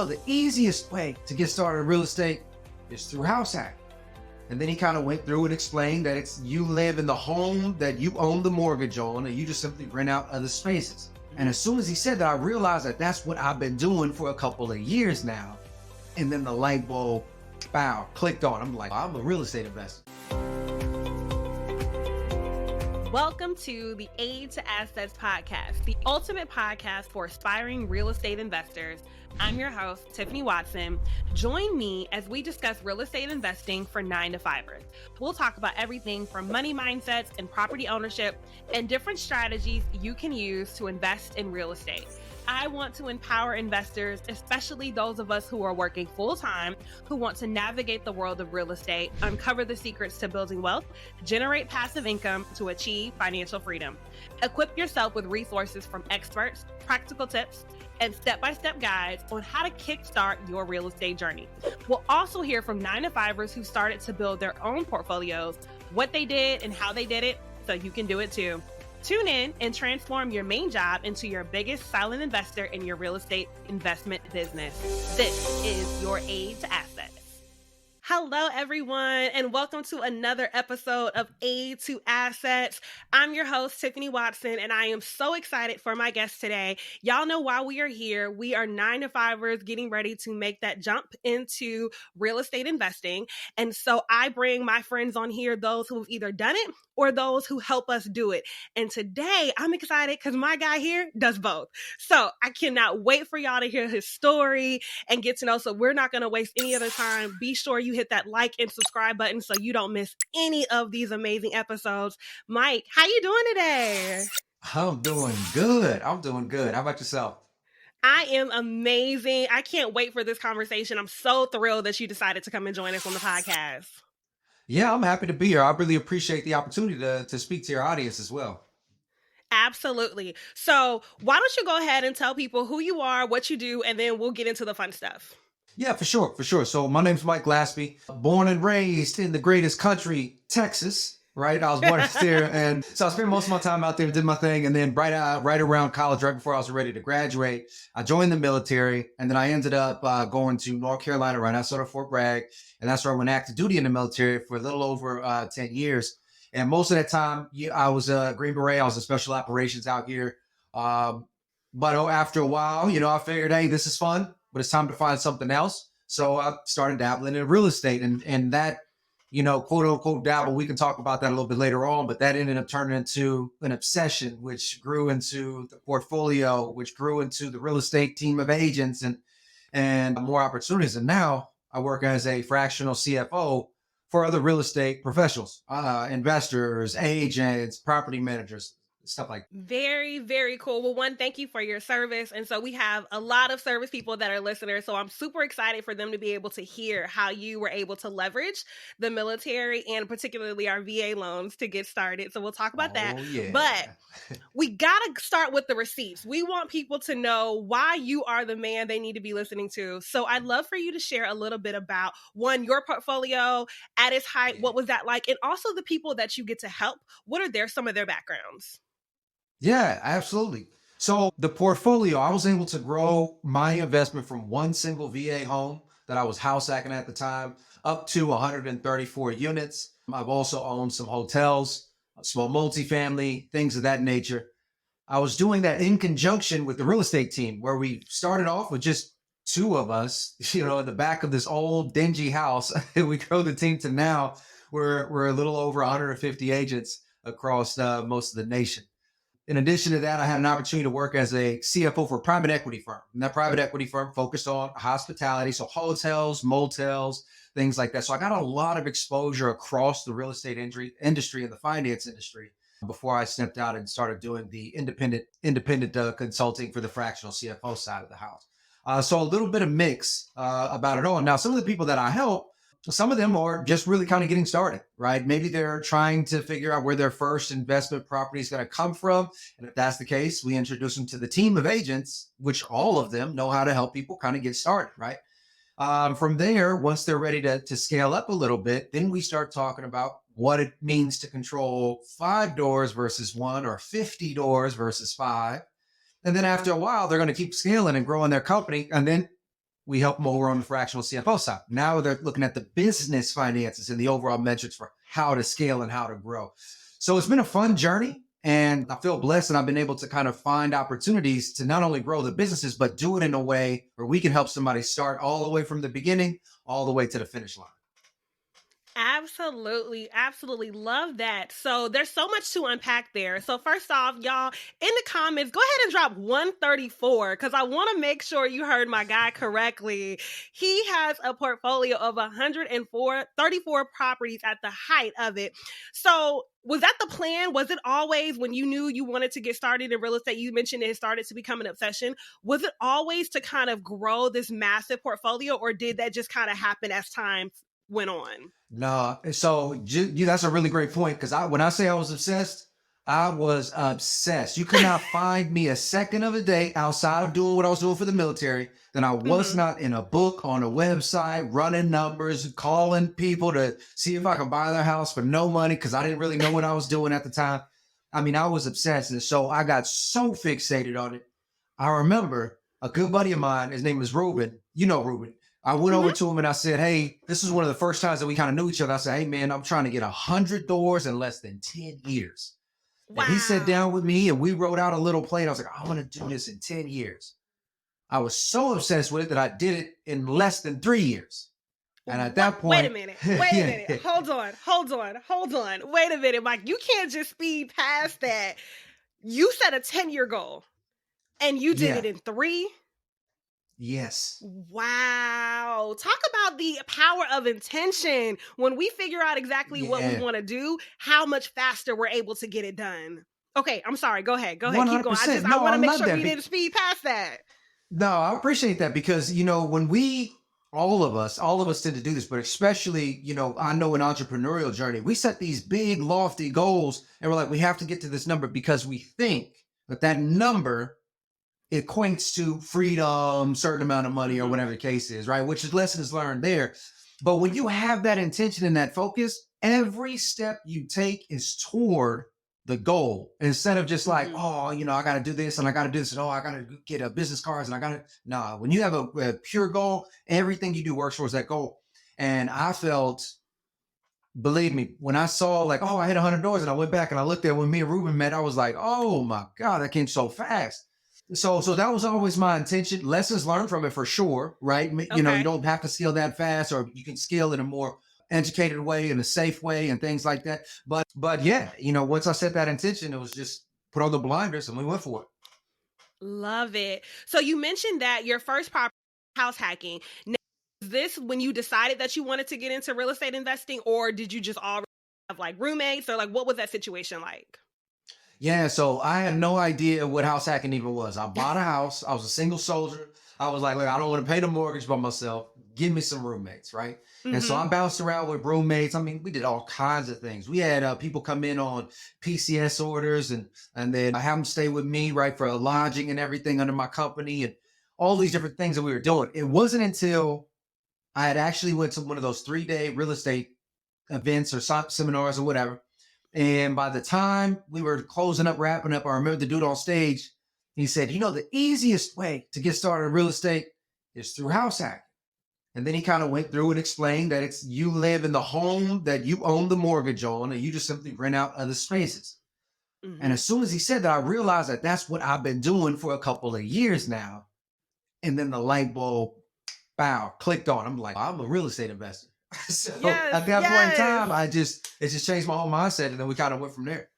The easiest way to get started in real estate is through house hack. And then he kind of went through and explained that it's you live in the home that you own the mortgage on, and you just simply rent out other spaces. And as soon as he said that, I realized that that's what I've been doing for a couple of years now. And then the light bulb, bow, clicked on. I'm like, I'm a real estate investor. Welcome to the Aid to Assets podcast, the ultimate podcast for aspiring real estate investors. I'm your host, Tiffany Watson. Join me as we discuss real estate investing for 9-to-5ers. We'll talk about everything from money mindsets and property ownership and different strategies you can use to invest in real estate. I want to empower investors, especially those of us who are working full-time, who want to navigate the world of real estate, uncover the secrets to building wealth, generate passive income to achieve financial freedom. Equip yourself with resources from experts, practical tips, and step-by-step guides on how to kickstart your real estate journey. We'll also hear from 9-to-5ers who started to build their own portfolios, what they did and how they did it, so you can do it too. Tune in and transform your main job into your biggest silent investor in your real estate investment business. This is your Aid to Assets. Hello, everyone, and welcome to another episode of Aid to Assets. I'm your host, Tiffany Watson, and I am so excited for my guest today. Y'all know why we are here. We are 9-to-5ers getting ready to make that jump into real estate investing. And so I bring my friends on here, those who have either done it or those who help us do it. And today I'm excited because my guy here does both. So I cannot wait for y'all to hear his story and get to know. So we're not going to waste any other time. Be sure you hit that like and subscribe button so you don't miss any of these amazing episodes. Mike, how you doing today? I'm doing good. How about yourself? I am amazing. I can't wait for this conversation. I'm so thrilled that you decided to come and join us on the podcast. Yeah, I'm happy to be here. I really appreciate the opportunity to speak to your audience as well. Absolutely. So why don't you go ahead and tell people who you are, what you do, and then we'll get into the fun stuff. Yeah, for sure. So my name's Michael Glaspie, born and raised in the greatest country, Texas, right? I was born there. And so I spent most of my time out there, did my thing. And then right around college, right before I was ready to graduate, I joined the military. And then I ended up going to North Carolina, right outside of Fort Bragg. And that's where I went active duty in the military for a little over 10 years. And most of that time, I was a Green Beret. I was in special operations out here. But after a while, I figured, hey, this is fun, but it's time to find something else. So I started dabbling in real estate and that, quote unquote dabble, we can talk about that a little bit later on, but that ended up turning into an obsession, which grew into the portfolio, which grew into the real estate team of agents and more opportunities. And now I work as a fractional CFO for other real estate professionals, investors, agents, property managers, stuff like that. Very, very cool. Well, one, thank you for your service. And so we have a lot of service people that are listeners. So I'm super excited for them to be able to hear how you were able to leverage the military and particularly our VA loans to get started. So we'll talk about that. Yeah. But we got to start with the receipts. We want people to know why you are the man they need to be listening to. So I'd love for you to share a little bit about, one, your portfolio at its height. What was that like? And also the people that you get to help. What are some of their backgrounds? Yeah, absolutely. So the portfolio, I was able to grow my investment from one single VA home that I was house hacking at the time up to 134 units. I've also owned some hotels, small multifamily, things of that nature. I was doing that in conjunction with the real estate team where we started off with just two of us, in the back of this old dingy house. We grew the team to now we're a little over 150 agents across most of the nation. In addition to that, I had an opportunity to work as a CFO for a private equity firm. And that private equity firm focused on hospitality, so hotels, motels, things like that. So I got a lot of exposure across the real estate industry and the finance industry before I stepped out and started doing the independent consulting for the fractional CFO side of the house. So a little bit of mix about it all. Now, some of the people that I help, some of them are just really kind of getting started, right? Maybe they're trying to figure out where their first investment property is going to come from. And if that's the case, we introduce them to the team of agents, which all of them know how to help people kind of get started, right? From there, once they're ready to scale up a little bit, then we start talking about what it means to control 5 doors versus 1 or 50 doors versus 5. And then after a while, they're going to keep scaling and growing their company. And then we help them over on the fractional CFO side. Now they're looking at the business finances and the overall metrics for how to scale and how to grow. So it's been a fun journey. And I feel blessed, and I've been able to kind of find opportunities to not only grow the businesses, but do it in a way where we can help somebody start all the way from the beginning, all the way to the finish line. Absolutely. Absolutely. Love that. So there's so much to unpack there. So first off, y'all, in the comments, go ahead and drop 134 because I want to make sure you heard my guy correctly. He has a portfolio of 34 properties at the height of it. So was that the plan? Was it always when you knew you wanted to get started in real estate? You mentioned it started to become an obsession. Was it always to kind of grow this massive portfolio, or did that just kind of happen as time went on? No, so that's a really great point, because when I say I was obsessed, I was obsessed. You could not find me a second of a day outside of doing what I was doing for the military that I was not in a book, on a website, running numbers, calling people to see if I could buy their house for no money because I didn't really know what I was doing at the time. I mean, I was obsessed. And so I got so fixated on it. I remember a good buddy of mine, his name was Ruben. You know Ruben. I went over to him and I said, hey, this is one of the first times that we kind of knew each other. I said, hey, man, I'm trying to get 100 doors in less than 10 years. Wow. And he sat down with me and we wrote out a little plan. I was like, I want to do this in 10 years. I was so obsessed with it that I did it in less than 3 years. And at that point... Wait a minute. Hold on. Wait a minute, Mike. You can't just speed past that. You set a 10-year goal and you did it in 3? Yes. Wow. Talk about the power of intention. When we figure out exactly what we want to do, how much faster we're able to get it done. Okay, I'm sorry. Go ahead. Keep going. I want to make sure we didn't speed past that. No, I appreciate that because, when all of us tend to do this, but especially, I know an entrepreneurial journey, we set these big, lofty goals and we're like, we have to get to this number because we think that number equates to freedom, certain amount of money, or whatever the case is, right? Which is lessons learned there. But when you have that intention and that focus, every step you take is toward the goal, instead of just like, I got to do this and I got to do this, and I got to get business cards and I got to. No, when you have a pure goal, everything you do works towards that goal. And I felt, believe me, when I saw like, I hit 100 doors, and I went back and I looked at when me and Ruben met, I was like, oh my God, that came so fast. So that was always my intention. Lessons learned from it for sure, right? Okay. You don't have to scale that fast, or you can scale in a more educated way, in a safe way, and things like that. But yeah, once I set that intention, it was just put on the blinders and we went for it. Love it. So you mentioned that your first property, house hacking. Now, is this when you decided that you wanted to get into real estate investing, or did you just already have like roommates, or like what was that situation like? Yeah, so I had no idea what house hacking even was. I bought a house. I was a single soldier. I was like, look, I don't want to pay the mortgage by myself. Give me some roommates, right? And so I bounced around with roommates. I mean, we did all kinds of things. We had people come in on PCS orders, and then I have them stay with me, right, for lodging and everything under my company, and all these different things that we were doing. It wasn't until I had actually went to one of those 3-day real estate events or seminars or whatever. And by the time we were wrapping up, I remember the dude on stage, he said, the easiest way to get started in real estate is through house hacking. And then he kind of went through and explained that it's you live in the home that you own the mortgage on, and you just simply rent out other spaces. And as soon as he said that, I realized that that's what I've been doing for a couple of years now. And then the light bulb, clicked on. I'm like, I'm a real estate investor. So at that point in time, it just changed my whole mindset, and then we kind of went from there.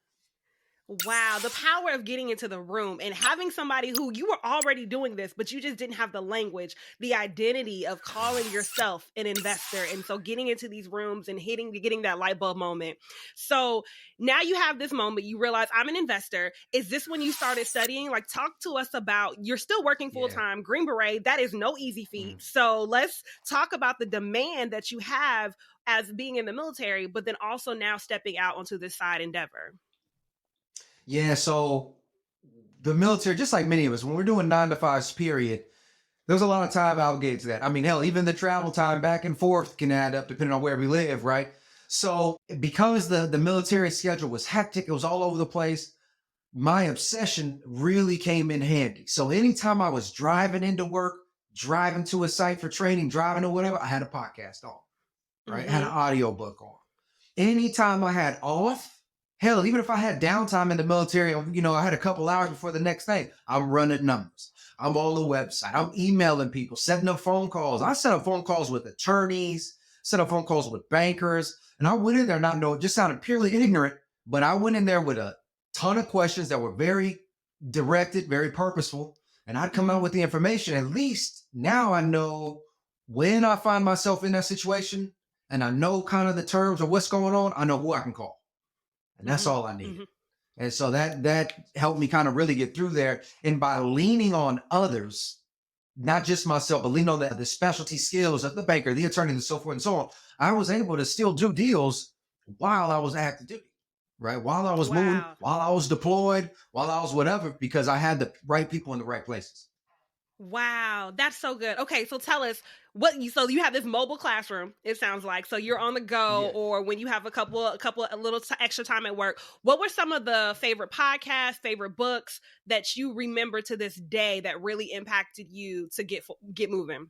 Wow, the power of getting into the room and having somebody who you were already doing this, but you just didn't have the language, the identity of calling yourself an investor. And so getting into these rooms and getting that light bulb moment. So now you have this moment, you realize I'm an investor. Is this when you started studying? Like, talk to us about, you're still working full-time, Green Beret. That is no easy feat. So let's talk about the demand that you have as being in the military, but then also now stepping out onto this side endeavor. Yeah, so the military, just like many of us, when we're doing 9 to 5 period, there's a lot of time allocated to that. I mean, hell, even the travel time back and forth can add up depending on where we live, right? So because the military schedule was hectic, it was all over the place, my obsession really came in handy. So anytime I was driving into work, driving to a site for training, driving or whatever, I had a podcast on, right? I had an audio book on. Anytime I had off, hell, even if I had downtime in the military, I had a couple hours before the next thing, I'm running numbers. I'm on the website. I'm emailing people, setting up phone calls. I set up phone calls with attorneys, set up phone calls with bankers. And I went in there not knowing, just sounded purely ignorant, but I went in there with a ton of questions that were very directed, very purposeful. And I'd come out with the information. At least now I know when I find myself in that situation, and I know kind of the terms of what's going on, I know who I can call. And that's all I need. And so that helped me kind of really get through there. And by leaning on others, not just myself, but leaning on the specialty skills of the banker, the attorney, and so forth and so on, I was able to still do deals while I was active duty, right? While I was moving, while I was deployed, while I was whatever, because I had the right people in the right places. Wow, that's so good. Okay, so tell us so you have this mobile classroom, it sounds like. So you're on the go, or when you have a little extra time at work. What were some of the favorite podcasts, favorite books that you remember to this day that really impacted you to get moving?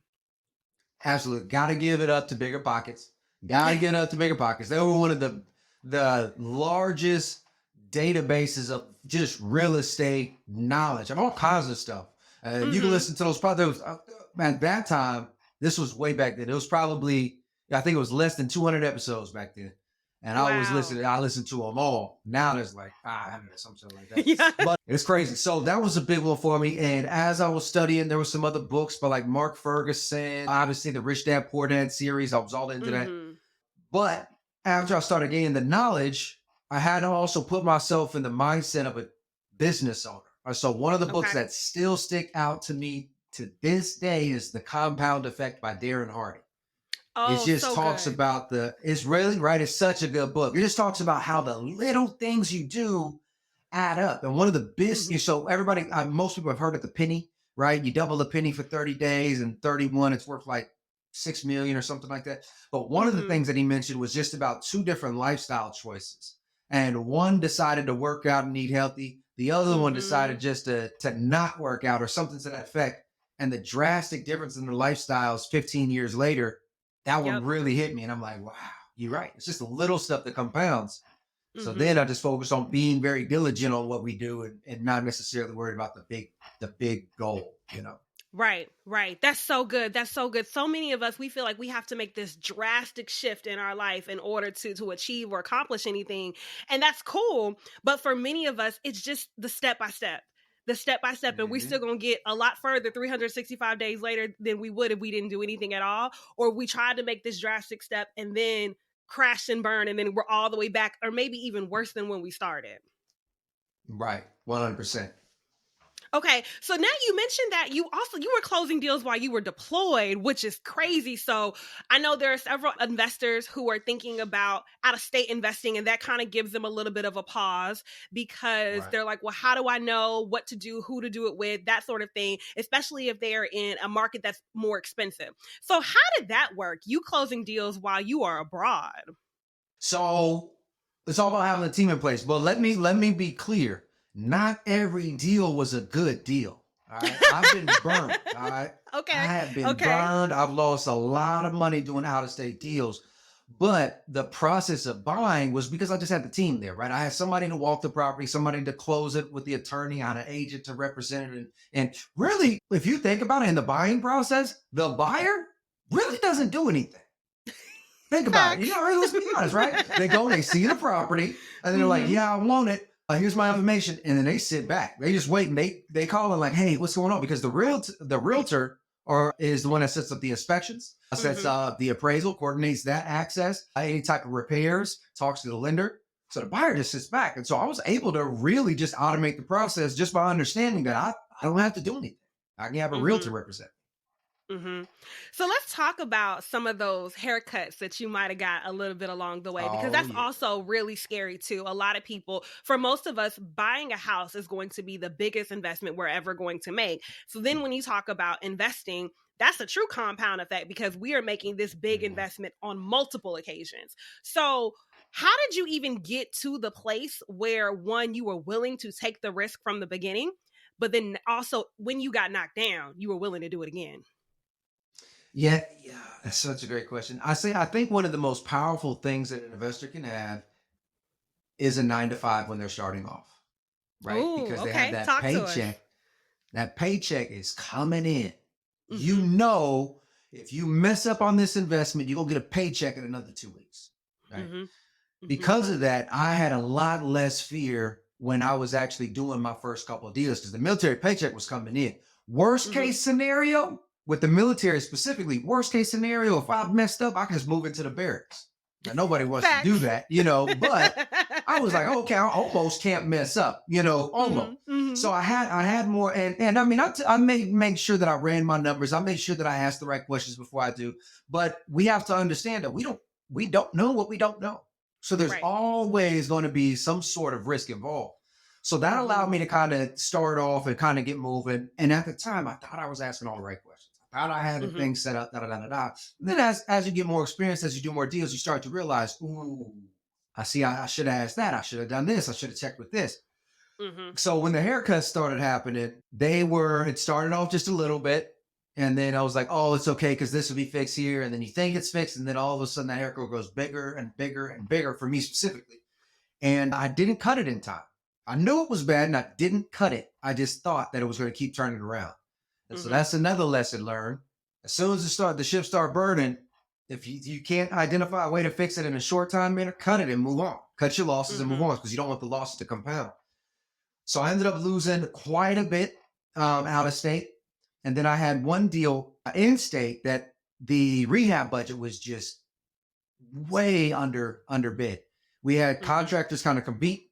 Absolutely. Got to give it up to Bigger Pockets. Got to get up to Bigger Pockets. They were one of the largest databases of just real estate knowledge of all kinds of stuff. You can listen to those products. At that time, this was way back then. It was probably, I think it was less than 200 episodes back then. And I listened to them all. Now there's like 500 or something like that. Yeah. But it's crazy. So that was a big one for me. And as I was studying, there were some other books by like Mark Ferguson, obviously the Rich Dad Poor Dad series. I was all into that. But after I started gaining the knowledge, I had to also put myself in the mindset of a business owner. So one of the books that still stick out to me to this day is The Compound Effect by Darren Hardy. Oh, it just talks about it's really right. It's such a good book. It just talks about how the little things you do add up. And one of the best, so everybody, most people have heard of the penny, right? You double the penny for 30 days and 31, it's worth like 6 million or something like that. But one of the things that he mentioned was just about 2 different lifestyle choices. And one decided to work out and eat healthy. The other one decided just to not work out or something to that effect. And the drastic difference in their lifestyles 15 years later, that one really hit me. And I'm like, wow, you're right. It's just the little stuff that compounds. So then I just focused on being very diligent on what we do and not necessarily worried about the big goal, Right. That's so good. So many of us, we feel like we have to make this drastic shift in our life in order to achieve or accomplish anything. And that's cool. But for many of us, it's just the step by step. And we're still going to get a lot further 365 days later than we would if we didn't do anything at all. Or we tried to make this drastic step and then crash and burn, and then we're all the way back, or maybe even worse than when we started. Right. 100%. Okay, so now you mentioned that you were closing deals while you were deployed, which is crazy. So I know there are several investors who are thinking about out-of-state investing, and that kind of gives them a little bit of a pause because they're like, well, how do I know what to do, who to do it with, that sort of thing, especially if they're in a market that's more expensive. So how did that work? You closing deals while you are abroad? So it's all about having a team in place. But let me be clear. Not every deal was a good deal. All right. I've been burned. All right. Okay. I have been burned. I've lost a lot of money doing out-of-state deals. But the process of buying was because I just had the team there, right? I had somebody to walk the property, somebody to close it with the attorney, I had an agent to represent it. And really, if you think about it in the buying process, the buyer really doesn't do anything. Think about it. Let's be honest, right? They go, they see the property, and they're like, yeah, I want it. Here's my information. And then they sit back. They just wait and they call and like, hey, what's going on? Because the realtor is the one that sets up the inspections, sets up the appraisal, coordinates that access, any type of repairs, talks to the lender. So the buyer just sits back. And so I was able to really just automate the process just by understanding that I don't have to do anything. I can have a realtor represent. So let's talk about some of those haircuts that you might have got a little bit along the way, because that's also really scary too. A lot of people, for most of us, buying a house is going to be the biggest investment we're ever going to make. So then when you talk about investing, that's a true compound effect because we are making this big investment on multiple occasions. So how did you even get to the place where, one, you were willing to take the risk from the beginning, but then also when you got knocked down, you were willing to do it again? Yeah, that's such a great question. I think one of the most powerful things that an investor can have is a 9 to 5 when they're starting off, right? Ooh, Because they have okay. that Talk to us. paycheck. That paycheck is coming in. You Mm-hmm. know, if you mess up on this investment, you're gonna get a paycheck in another 2 weeks, right? Mm-hmm. Mm-hmm. Because of that, I had a lot less fear when I was actually doing my first couple of deals because the military paycheck was coming in. Worst Mm-hmm. case scenario with the military specifically, worst case scenario, if I messed up, I can just move into the barracks. Now, nobody wants to do Facts. that, but I was like, okay, I almost can't mess up, almost. Mm-hmm. Mm-hmm. So I had more, and I mean, I made make sure that I ran my numbers. I made sure that I asked the right questions before I do. But we have to understand that we don't know what we don't know. So there's Right. always going to be some sort of risk involved. So that Mm-hmm. allowed me to kind of start off and kind of get moving. And at the time, I thought I was asking all the right questions. I thought I had the Mm-hmm. thing set up, da da da da da. Then as you get more experience, as you do more deals, you start to realize, ooh, I see. I should have asked that. I should have done this. I should have checked with this. Mm-hmm. So when the haircuts started happening, it started off just a little bit. And then I was like, oh, it's okay because this will be fixed here. And then you think it's fixed. And then all of a sudden the haircut goes bigger and bigger and bigger for me specifically. And I didn't cut it in time. I knew it was bad and I didn't cut it. I just thought that it was going to keep turning around. And so Mm-hmm. that's another lesson learned. As soon as the ship start burning, if you can't identify a way to fix it in a short time manner, cut it and move on. Cut your losses and move Mm-hmm. on because you don't want the losses to compound. So I ended up losing quite a bit out of state. And then I had one deal in state that the rehab budget was just way under bid. We had Mm-hmm. contractors kind of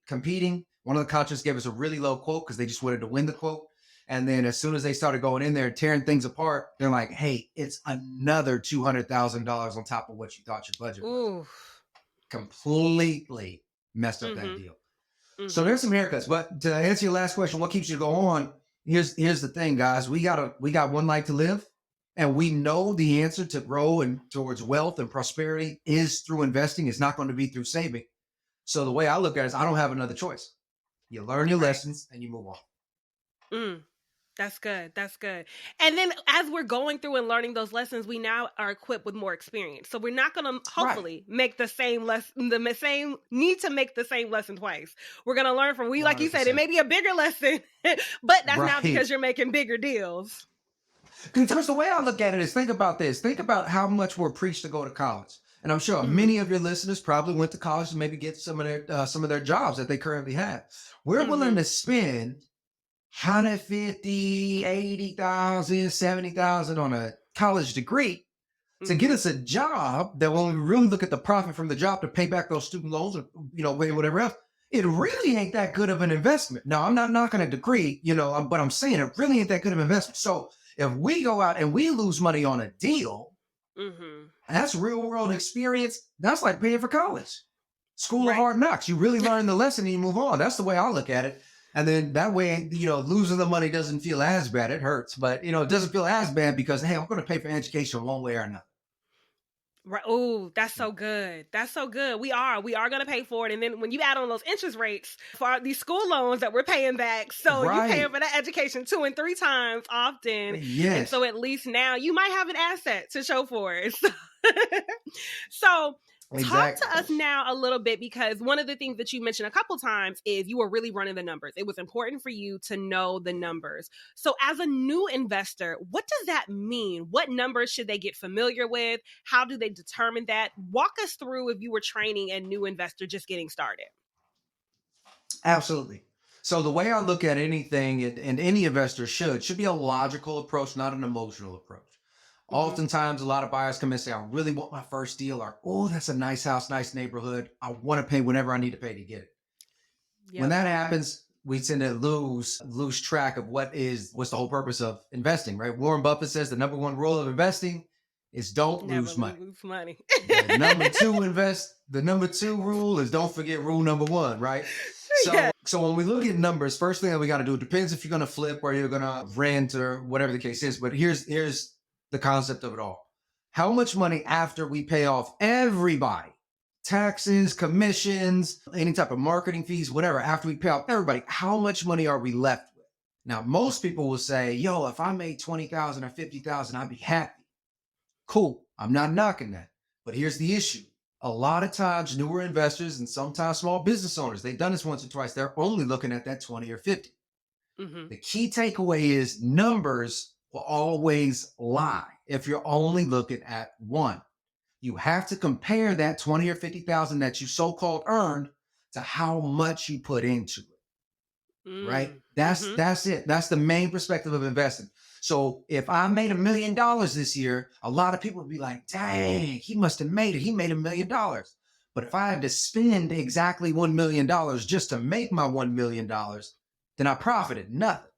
competing. One of the contractors gave us a really low quote because they just wanted to win the quote. And then as soon as they started going in there and tearing things apart, they're like, hey, it's another $200,000 on top of what you thought your budget was. Ooh. Completely messed up that Mm-hmm. deal. So Mm-hmm. there's some haircuts. But to answer your last question, what keeps you going on? Here's the thing, guys. We got one life to live, and we know the answer to grow and towards wealth and prosperity is through investing. It's not going to be through saving. So the way I look at it is I don't have another choice. You learn your Right. lessons and you move on. Mm. That's good. That's good. And then as we're going through and learning those lessons, we now are equipped with more experience. So we're not going to Right. hopefully make the same lesson, the same need to make the same lesson twice. We're going to learn from like you said, it 100%. may be a bigger lesson, but that's not Right. because you're making bigger deals. Because the way I look at it is think about this. Think about how much we're preached to go to college. And I'm sure Mm-hmm. many of your listeners probably went to college to maybe get some of their jobs that they currently have. We're willing Mm-hmm. to spend 150, 80,000, 70,000 on a college degree to get Mm-hmm. us a job that when we really look at the profit from the job to pay back those student loans or whatever else, it really ain't that good of an investment. Now, I'm not knocking a degree, but I'm saying it really ain't that good of an investment. So if we go out and we lose money on a deal, Mm-hmm. that's real world experience. That's like paying for college. School of Right. hard knocks. You really learn the lesson and you move on. That's the way I look at it. And then that way, losing the money doesn't feel as bad. It hurts, but it doesn't feel as bad because, hey, I'm going to pay for education one way or another. Right. Oh, that's so good. That's so good. We are going to pay for it. And then when you add on those interest rates for these school loans that we're paying back, so you're paying Right. for that education 2 and 3 times often. And Yes. so at least now you might have an asset to show for it. So talk to us Exactly. now a little bit, because one of the things that you mentioned a couple times is you were really running the numbers. It was important for you to know the numbers. So as a new investor, what does that mean? What numbers should they get familiar with? How do they determine that? Walk us through if you were training a new investor just getting started. Absolutely. So the way I look at anything and any investor should be a logical approach, not an emotional approach. Mm-hmm. Oftentimes, a lot of buyers come and say, I really want my first deal, or, oh, that's a nice house, nice neighborhood. I want to pay whatever I need to pay to get it. When Yep. that happens, we tend to lose track of what's the whole purpose of investing, right? Warren Buffett says the number one rule of investing is don't Never lose money. lose money. The number two rule is don't forget rule number one, right? Yeah. So when we look at numbers, first thing that we got to do, it depends if you're going to flip or you're going to rent or whatever the case is. But here's the concept of it all. How much money after we pay off everybody, taxes, commissions, any type of marketing fees, whatever, after we pay off everybody, how much money are we left with? Now, most people will say, yo, if I made 20,000 or 50,000, I'd be happy. Cool. I'm not knocking that. But here's the issue. A lot of times, newer investors and sometimes small business owners, they've done this once or twice. They're only looking at that 20 or 50. Mm-hmm. The key takeaway is numbers will always lie if you're only looking at one. You have to compare that 20 or 50,000 that you so-called earned to how much you put into it, right? That's Mm-hmm. that's it. That's the main perspective of investing. So if I made $1 million this year, a lot of people would be like, dang, he must have made it. He made $1 million. But if I had to spend exactly $1 million just to make my $1 million, then I profited nothing.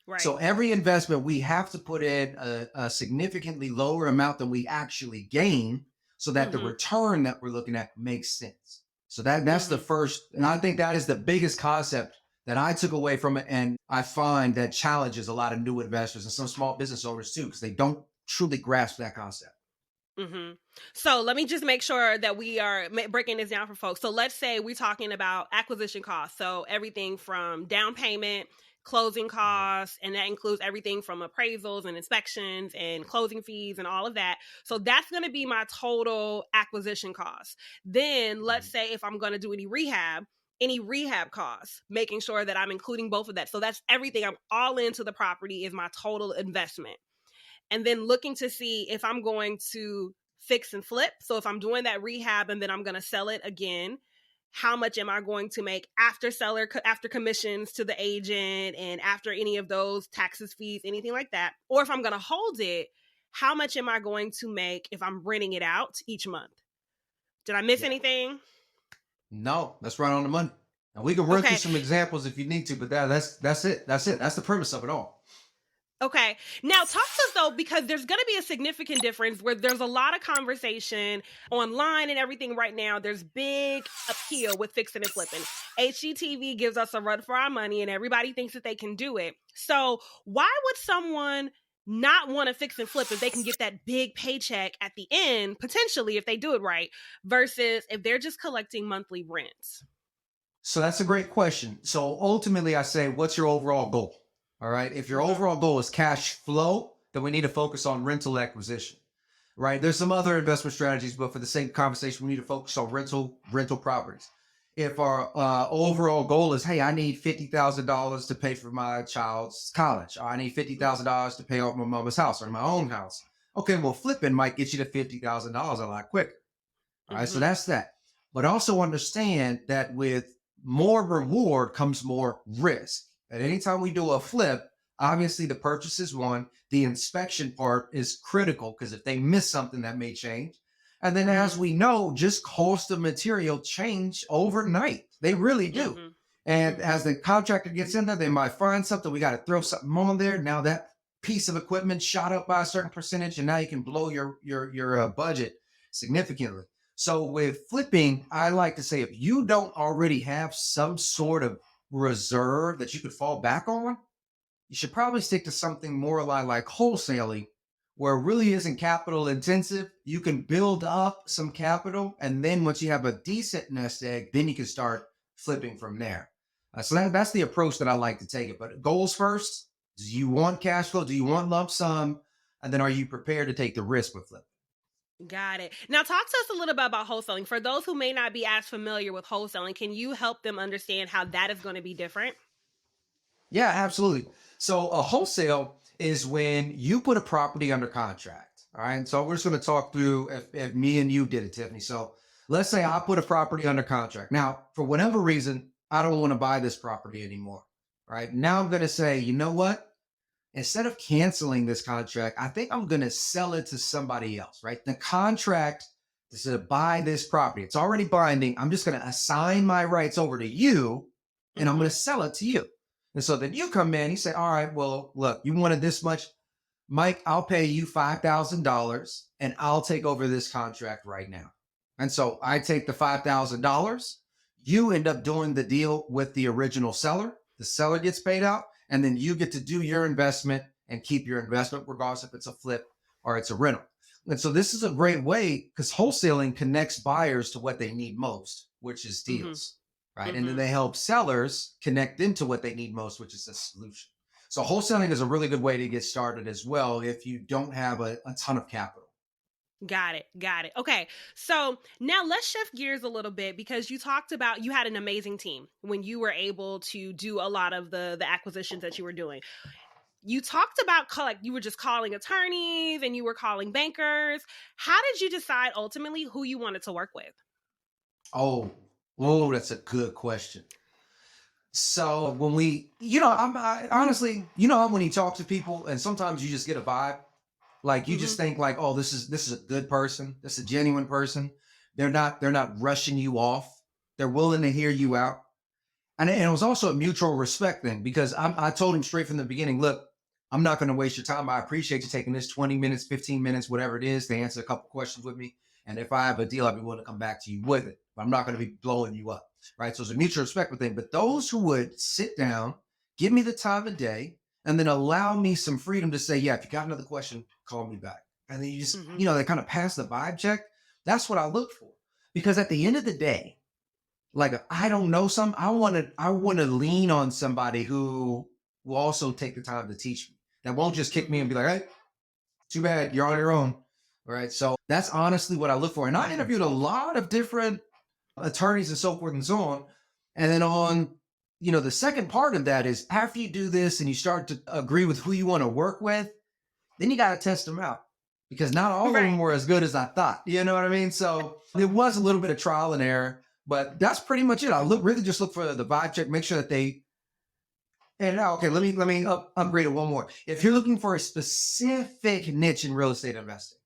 Right. So every investment, we have to put in a significantly lower amount than we actually gain so that the Mm-hmm. return that we're looking at makes sense. So that's the Mm-hmm. first, and I think that is the biggest concept that I took away from it. And I find that challenges a lot of new investors and some small business owners too, because they don't truly grasp that concept. Mm-hmm. So let me just make sure that we are breaking this down for folks. So let's say we're talking about acquisition costs. So everything from down payment, closing costs, and that includes everything from appraisals and inspections and closing fees and all of that. So that's going to be my total acquisition cost. Then let's say if I'm going to do any rehab costs, making sure that I'm including both of that. So that's everything. I'm all into the property is my total investment. And then looking to see if I'm going to fix and flip. So if I'm doing that rehab and then I'm going to sell it again, how much am I going to make after commissions to the agent and after any of those taxes, fees, anything like that? Or if I'm going to hold it, how much am I going to make if I'm renting it out each month? Did I miss Yeah. anything? No, that's right on the money. And we can run through Okay. some examples if you need to, but that's it. That's it. That's the premise of it all. Okay. Now talk to us though, because there's going to be a significant difference where there's a lot of conversation online and everything right now. There's big appeal with fixing and flipping. HGTV gives us a run for our money and everybody thinks that they can do it. So why would someone not want to fix and flip if they can get that big paycheck at the end, potentially if they do it right, versus if they're just collecting monthly rents? So that's a great question. So ultimately, I say, what's your overall goal? All right. If your Mm-hmm. overall goal is cash flow, then we need to focus on rental acquisition. Right. There's some other investment strategies, but for the sake of conversation, we need to focus on rental properties. If our overall goal is, hey, I need $50,000 to pay for my child's college, or I need $50,000 to pay off my mama's house or my own house. Okay, well, flipping might get you to $50,000 a lot quicker. All right, so Mm-hmm. that's that. But also understand that with more reward comes more risk. At any time we do a flip, obviously the purchase is one. The inspection part is critical because if they miss something, that may change. And then, as we know, just cost of material change overnight. They really do. Mm-hmm. And Mm-hmm. as the contractor gets in there, they might find something. We got to throw something on there. Now that piece of equipment shot up by a certain percentage, and now you can blow your budget significantly. So with flipping, I like to say if you don't already have some sort of reserve that you could fall back on, you should probably stick to something more like wholesaling, where it really isn't capital intensive. You can build up some capital, and then once you have a decent nest egg, then you can start flipping from there. So that's the approach that I like to take it. But goals first: do you want cash flow? Do you want lump sum? And then are you prepared to take the risk with flipping? Got it. Now, talk to us a little bit about wholesaling. For those who may not be as familiar with wholesaling, can you help them understand how that is going to be different? Yeah, absolutely. So a wholesale is when you put a property under contract. All right. So we're just going to talk through if me and you did it, Tiffany. So let's say I put a property under contract. Now, for whatever reason, I don't want to buy this property anymore. Right. Now I'm going to say, you know what? Instead of canceling this contract, I think I'm going to sell it to somebody else. Right. The contract is to buy this property. It's already binding. I'm just going to assign my rights over to you and I'm Mm-hmm. going to sell it to you. And so then you come in, you say, all right, well, look, you wanted this much. Mike, I'll pay you $5,000 and I'll take over this contract right now. And so I take the $5,000. You end up doing the deal with the original seller. The seller gets paid out, and then you get to do your investment and keep your investment, regardless if it's a flip or it's a rental. And so this is a great way because wholesaling connects buyers to what they need most, which is Mm-hmm. deals, right? And then Mm-hmm. they help sellers connect into what they need most, which is a solution. So wholesaling is a really good way to get started as well if you don't have a ton of capital. Got it. Got it. Okay. So now let's shift gears a little bit because you talked about you had an amazing team when you were able to do a lot of the acquisitions that you were doing. You talked about like you were just calling attorneys and you were calling bankers. How did you decide ultimately who you wanted to work with? Oh, that's a good question. So when honestly, when you talk to people and sometimes you just get a vibe, like you Mm-hmm. just think like, oh, this is a good person. This is a genuine person. They're not rushing you off. They're willing to hear you out. And it was also a mutual respect thing because I told him straight from the beginning, look, I'm not going to waste your time. I appreciate you taking this 20 minutes, 15 minutes, whatever it is, to answer a couple questions with me. And if I have a deal, I'll be willing to come back to you with it. But I'm not going to be blowing you up. Right. So it's a mutual respect thing. But those who would sit down, give me the time of day, and then allow me some freedom to say, yeah, if you got another question, call me back. And then you just, Mm-hmm. they kind of pass the vibe check. That's what I look for. Because at the end of the day, like if I don't know some, I want to lean on somebody who will also take the time to teach me. That won't just kick me and be like, hey, too bad, you're on your own. All right. So that's honestly what I look for. And I interviewed a lot of different attorneys and so forth and so on. And then the second part of that is after you do this and you start to agree with who you want to work with, then you got to test them out because not all of them Right. were as good as I thought. You know what I mean? So it was a little bit of trial and error, but that's pretty much it. I really just look for the vibe check, make sure that they. And now, okay, let me upgrade it one more. If you're looking for a specific niche in real estate investing,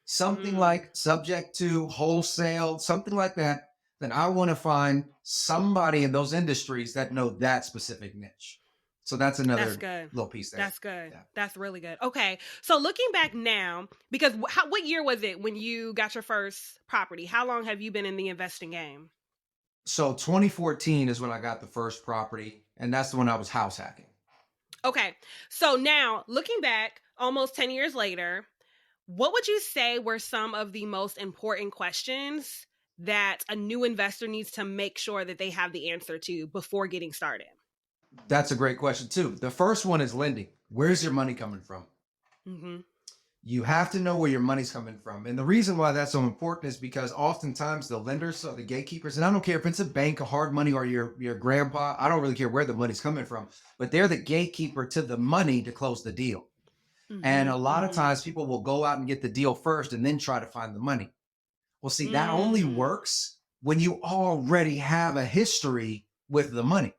something Mm, like subject to wholesale, something like that, then I want to find somebody in those industries that know that specific niche. So that's that's another good. little piece there. That's good. Yeah. That's really good. Okay. So looking back now, because what year was it when you got your first property? How long have you been in the investing game? So 2014 is when I got the first property, and that's the one I was house hacking. Okay. So now looking back almost 10 years later, what would you say were some of the most important questions that a new investor needs to make sure that they have the answer to before getting started? That's a great question too. The first one is lending. Where's your money coming from? Mm-hmm. You have to know where your money's coming from. And the reason why that's so important is because oftentimes the lenders or the gatekeepers, and I don't care if it's a bank, a hard money, or your grandpa, I don't really care where the money's coming from, but they're the gatekeeper to the money to close the deal. And Mm-hmm. a lot of Mm-hmm. times people will go out and get the deal first and then try to find the money. Well, see, that only Mm, works when you already have a history with the money,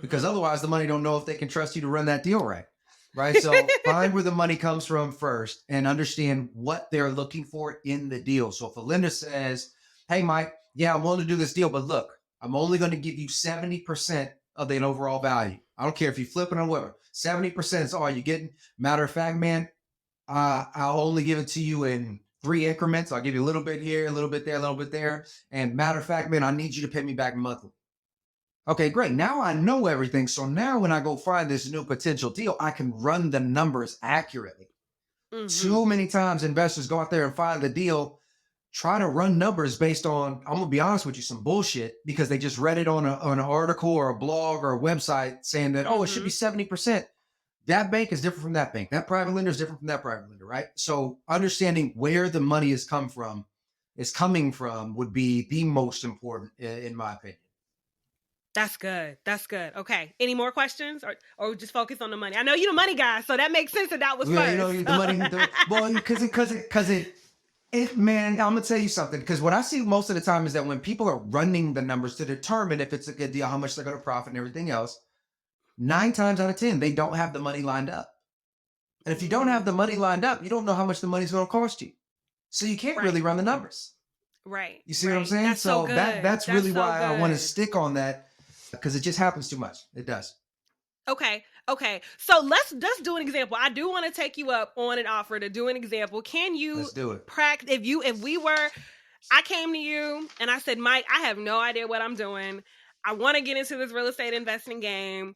because mm-hmm. otherwise the money don't know if they can trust you to run that deal right. Right. So find where the money comes from first and understand what they're looking for in the deal. So if a lender says, hey, Mike, yeah, I'm willing to do this deal, but look, I'm only going to give you 70% of the overall value. I don't care if you flip it or whatever. 70% is all you're getting. Matter of fact, man, I'll only give it to you in 3 increments. I'll give you a little bit here, a little bit there, a little bit there. And matter of fact, man, I need you to pay me back monthly. Okay, great. Now I know everything. So now when I go find this new potential deal, I can run the numbers accurately. Mm-hmm. Too many times investors go out there and find the deal, try to run numbers based on, I'm gonna be honest with you, some bullshit because they just read it on an article or a blog or a website saying that, oh, it should Mm-hmm. be 70%. That bank is different from that bank. That private lender is different from that private lender, right? So understanding where the money is coming from would be the most important in my opinion. That's good. That's good. Okay. Any more questions or just focus on the money? I know you're the money guy, so that makes sense that was Yeah, first. the money, well, man, I'm gonna tell you something. Because what I see most of the time is that when people are running the numbers to determine if it's a good deal, how much they're gonna profit, and everything else, 9 times out of 10, they don't have the money lined up. And if you don't have Mm, the money lined up, you don't know how much the money's gonna cost you. So you can't right. really run the numbers. Right. You see what I'm Right. saying? That's so So good. that's That's really so why I want to good. stick on that because it just happens too much. It does. Okay. Okay. So let's do an example. I do want to take you up on an offer to do an example. Can you Let's do it. practice if we were I came to you and I said, Mike, I have no idea what I'm doing. I want to get into this real estate investing game.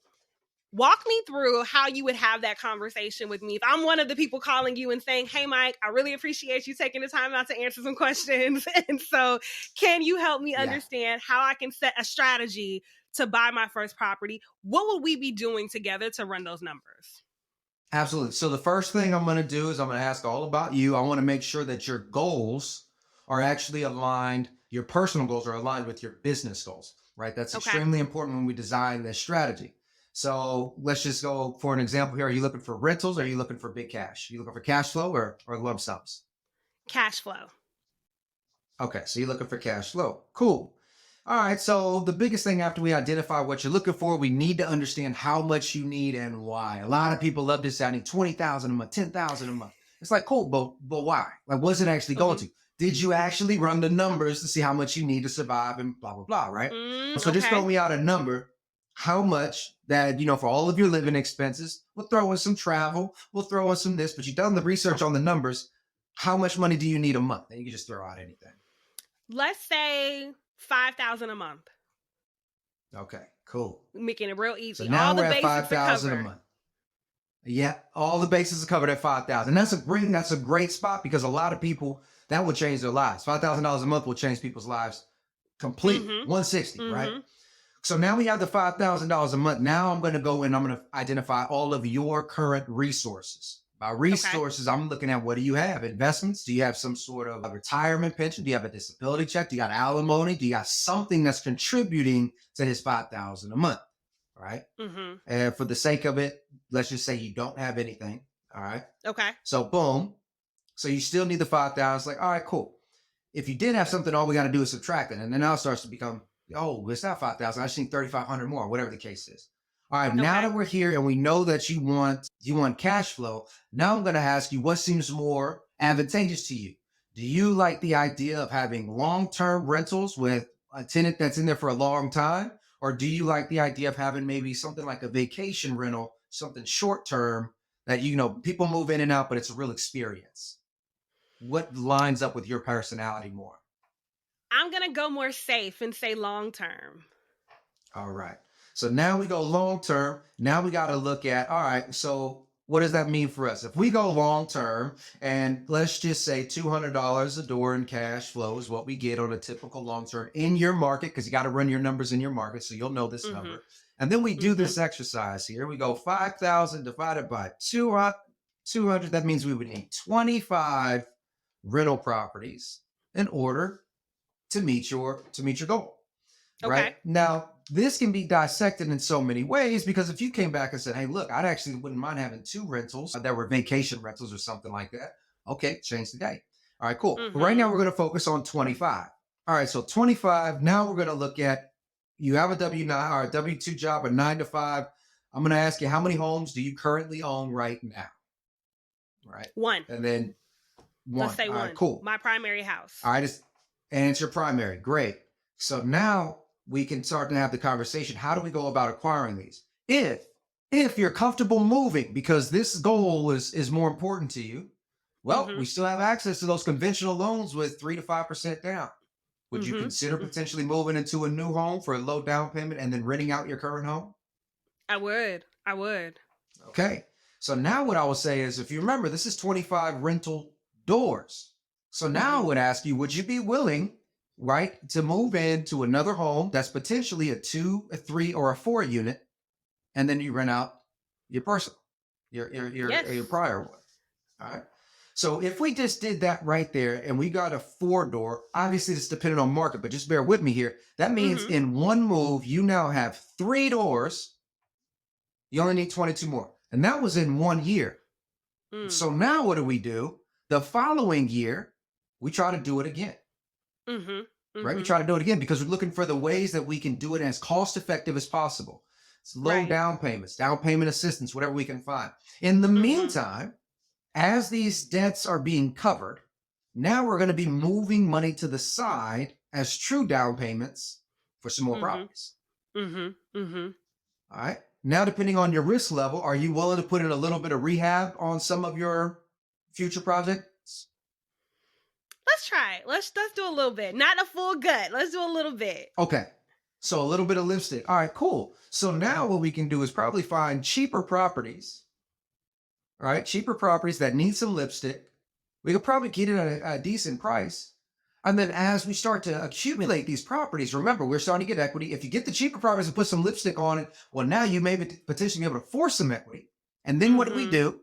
Walk me through how you would have that conversation with me. If I'm one of the people calling you and saying, hey, Mike, I really appreciate you taking the time out to answer some questions. And so, can you help me Yeah. understand how I can set a strategy to buy my first property? What would we be doing together to run those numbers? Absolutely. So the first thing I'm going to do is I'm going to ask all about you. I want to make sure that your goals are actually aligned. Your personal goals are aligned with your business goals, right? That's Okay. extremely important when we design this strategy. So let's just go for an example here. Are you looking for rentals? Or are you looking for big cash? Are you looking for cash flow or lump sums? Cash flow. Okay, so you're looking for cash flow. Cool. All right, so the biggest thing after we identify what you're looking for, we need to understand how much you need and why. A lot of people love to say, I need 20,000 a month, 10,000 a month. It's like, cool, but why? Like, what's it actually going Mm-hmm. to? Did you actually run the numbers to see how much you need to survive and blah, blah, blah, right? So just throw Okay. me out a number, how much that, for all of your living expenses, we'll throw in some travel, we'll throw in some this, but you've done the research on the numbers. How much money do you need a month? And you can just throw out anything. Let's say 5,000 a month. Okay, cool. Making it real So easy. now All the we're at basics are 5,000 a covered. month. Yeah, all the bases are covered at 5,000. That's a great spot because a lot of people that will change their lives. $5,000 a month will change people's lives completely. Mm-hmm. 160, right? Mm-hmm. So now we have the $5,000 a month. Now I'm going to go and I'm going to identify all of your current resources. By resources, I'm looking at what do you have? Investments? Do you have some sort of a retirement pension? Do you have a disability check? Do you got alimony? Do you got something that's contributing to his 5,000 a month? Right. Mm-hmm. And for the sake of it, let's just say you don't have anything. All right. Okay. So boom. So you still need the 5,000. It's like, all right, cool. If you did have something, all we got to do is subtract it. And then now it starts to become, oh, it's not 5,000. I just need 3,500 more, whatever the case is. All right. Now Okay. that we're here and we know that you want cash flow, now I'm going to ask you what seems more advantageous to you. Do you like the idea of having long-term rentals with a tenant that's in there for a long time? Or do you like the idea of having maybe something like a vacation rental, something short-term that, people move in and out, but it's a real experience? What lines up with your personality more? I'm going to go more safe and say long term. All right. So now we go long term. Now we got to look at, all right, so what does that mean for us? If we go long term and let's just say $200 a door in cash flow is what we get on a typical long term in your market, because you got to run your numbers in your market. So you'll know this Mm-hmm. number. And then we do this exercise here. We go 5,000 divided by 200. That means we would need 25 rental properties in order to meet your goal. Right. Okay. Now, this can be dissected in so many ways because if you came back and said, hey, look, I actually wouldn't mind having 2 rentals that were vacation rentals or something like that. Okay, change the game. All right, cool. But right now we're going to focus on 25. All right, so 25. Now we're going to look at you have a W-9 or a W-2 job, a 9 to 5. I'm going to ask you, how many homes do you currently own right now? Right. 1. And then 1. Let's say all 1. Right, cool. My primary house. All right. And it's your primary. Great. So now we can start to have the conversation. How do we go about acquiring these? If you're comfortable moving, because this goal is more important to you, well, we still have access to those conventional loans with 3 to 5% down. Would you consider potentially moving into a new home for a low down payment and then renting out your current home? I would. Okay. So now what I would say is, if you remember, this is 25 rental doors. So now I would ask you, would you be willing, right, to move into another home that's potentially a 2, a 3, or a 4 unit, and then you rent out your personal, your prior one. All right. So if we just did that right there and we got a 4-door, obviously it's dependent on market, but just bear with me here. That means in one move, you now have 3 doors. You only need 22 more. And that was in 1 year. So now what do? The following year, we try to do it again. Right? We try to do it again because we're looking for the ways that we can do it as cost effective as possible. It's low down payments, down payment assistance, whatever we can find. In the meantime, as these debts are being covered, now we're going to be moving money to the side as true down payments for some more properties. All right. Now, depending on your risk level, are you willing to put in a little bit of rehab on some of your future projects? Let's try it. Let's do a little bit. Not a full gut. Let's do a little bit. Okay. So a little bit of lipstick. All right, cool. So now what we can do is probably find cheaper properties. All right, cheaper properties that need some lipstick. We could probably get it at a decent price. And then as we start to accumulate these properties, remember, we're starting to get equity. If you get the cheaper properties and put some lipstick on it, well, now you may potentially be able to force some equity. And then what do?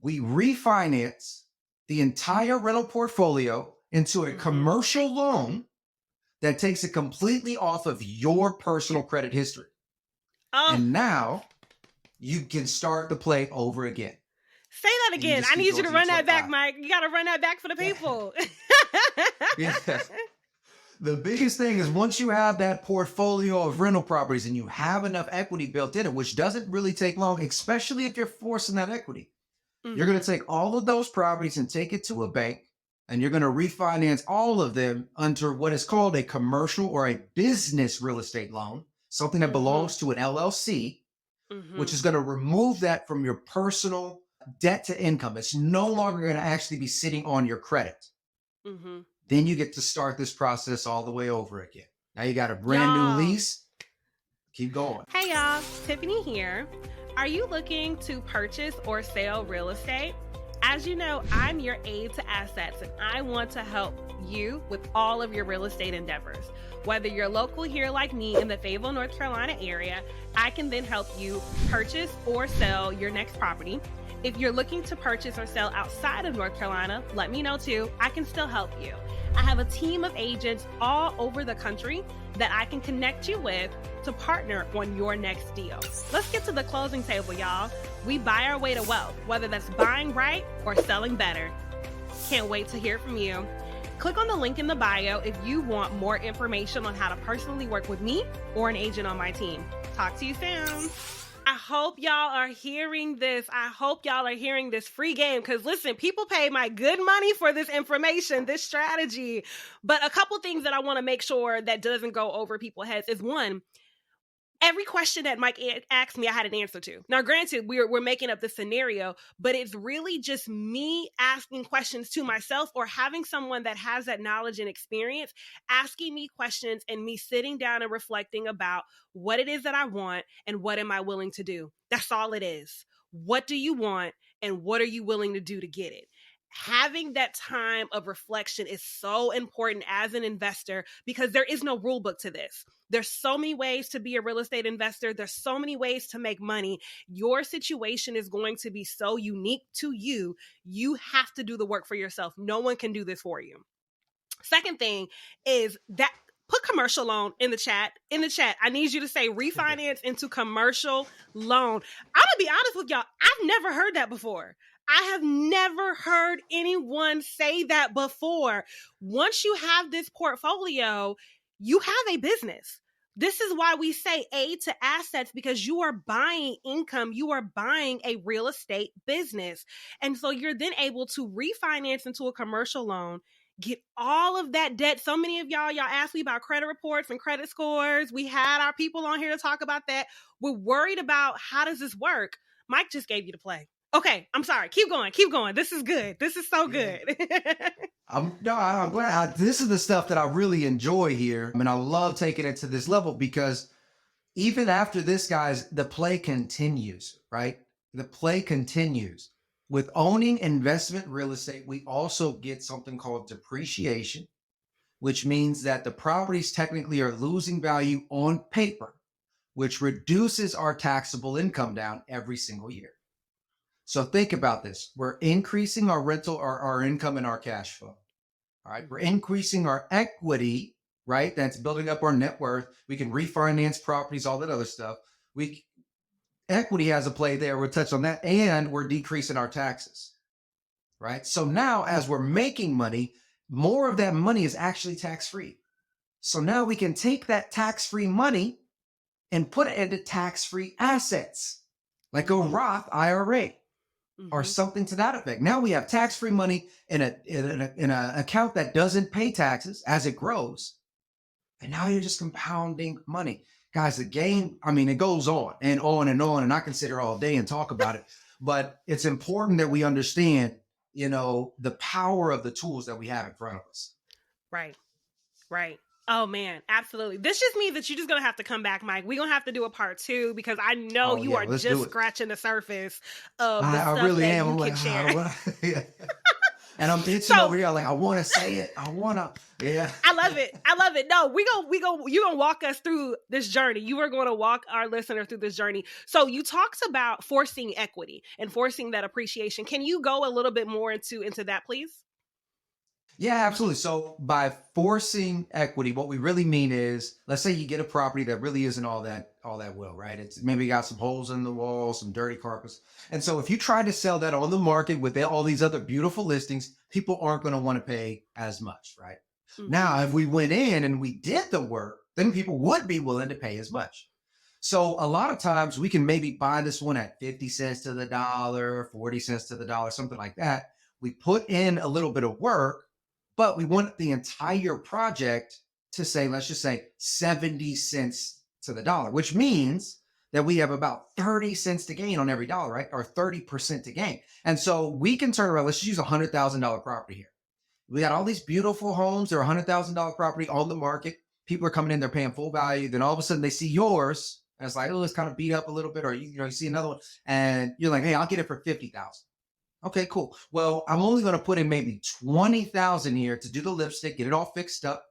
We refinance the entire rental portfolio into a commercial loan that takes it completely off of your personal credit history. And now you can start the play over again. Say that again. I need you to run that back, Mike. You got to run that back for the people. Yes. The biggest thing is once you have that portfolio of rental properties and you have enough equity built in it, which doesn't really take long, especially if you're forcing that equity. You're going to take all of those properties and take it to a bank, and you're going to refinance all of them under what is called a commercial or a business real estate loan, something that belongs to an LLC, which is going to remove that from your personal debt to income. It's no longer going to actually be sitting on your credit. Then you get to start this process all the way over again. Now you got a brand new lease. Keep going. Hey y'all, Tiffany here. Are you looking to purchase or sell real estate? As you know, I'm your aid to assets, and I want to help you with all of your real estate endeavors. Whether you're local here like me in the Fayetteville, North Carolina area, I can then help you purchase or sell your next property. If you're looking to purchase or sell outside of North Carolina, let me know too. I can still help you. I have a team of agents all over the country that I can connect you with to partner on your next deal. Let's get to the closing table, y'all. We buy our way to wealth, whether that's buying right or selling better. Can't wait to hear from you. Click on the link in the bio if you want more information on how to personally work with me or an agent on my team. Talk to you soon. I hope y'all are hearing this. I hope y'all are hearing this free game because listen, people pay my good money for this information, this strategy. But a couple things that I want to make sure that doesn't go over people's heads is one, every question that Mike asked me, I had an answer to. Now, granted, we're making up the scenario, but it's really just me asking questions to myself or having someone that has that knowledge and experience asking me questions and me sitting down and reflecting about what it is that I want and what am I willing to do. That's all it is. What do you want and what are you willing to do to get it? Having that time of reflection is so important as an investor because there is no rule book to this. There's so many ways to be a real estate investor. There's so many ways to make money. Your situation is going to be so unique to you. You have to do the work for yourself. No one can do this for you. Second thing is that put commercial loan in the chat. In the chat, I need you to say refinance into commercial loan. I'm gonna be honest with y'all. I've never heard that before. I have never heard anyone say that before. Once you have this portfolio, you have a business. This is why we say aid to assets because you are buying income. You are buying a real estate business. And so you're then able to refinance into a commercial loan, get all of that debt. So many of y'all asked me about credit reports and credit scores. We had our people on here to talk about that. We're worried about how does this work? Mike just gave you the play. Okay, I'm sorry. Keep going. This is good. This is so good. I'm glad. This is the stuff that I really enjoy here. I mean, I love taking it to this level because even after this, guys, the play continues, right? The play continues. With owning investment real estate, we also get something called depreciation, which means that the properties technically are losing value on paper, which reduces our taxable income down every single year. So think about this. We're increasing our rental or our income and our cash flow. All right. We're increasing our equity, right? That's building up our net worth. We can refinance properties, all that other stuff. Equity has a play there. We'll touch on that. And we're decreasing our taxes, right? So now as we're making money, more of that money is actually tax-free. So now we can take that tax-free money and put it into tax-free assets, like a Roth IRA. Or something to that effect. Now we have tax-free money in an account that doesn't pay taxes as it grows. And now you're just compounding money. Guys, the game, I mean, it goes on and on and on, and I can sit here all day and talk about it. But it's important that we understand, the power of the tools that we have in front of us. Right. Oh man, absolutely. This just means that you're just going to have to come back, Mike. We're going to have to do a part 2 because I know you are just scratching the surface of the stuff that you can share. And I'm itching So over here, like, I want to say it. Yeah. I love it. I love it. No, you gonna walk us through this journey. You are going to walk our listener through this journey. So you talked about forcing equity and forcing that appreciation. Can you go a little bit more into that, please? Yeah, absolutely. So by forcing equity, what we really mean is, let's say you get a property that really isn't all that well, right? It's maybe got some holes in the wall, some dirty carpets. And so if you try to sell that on the market with all these other beautiful listings, people aren't going to want to pay as much, right? Mm-hmm. Now, if we went in and we did the work, then people would be willing to pay as much. So a lot of times we can maybe buy this one at 50 cents to the dollar, 40 cents to the dollar, something like that. We put in a little bit of work, but we want the entire project to say, let's just say 70 cents to the dollar, which means that we have about 30 cents to gain on every dollar, right? Or 30% to gain. And so we can turn around, let's just use a $100,000 property here. We got all these beautiful homes. They're $100,000 property on the market. People are coming in, they're paying full value. Then all of a sudden they see yours. And it's like, oh, it's kind of beat up a little bit. Or you see another one and you're like, hey, I'll get it for 50,000. Okay, cool. Well, I'm only going to put in maybe 20,000 here to do the lipstick, get it all fixed up.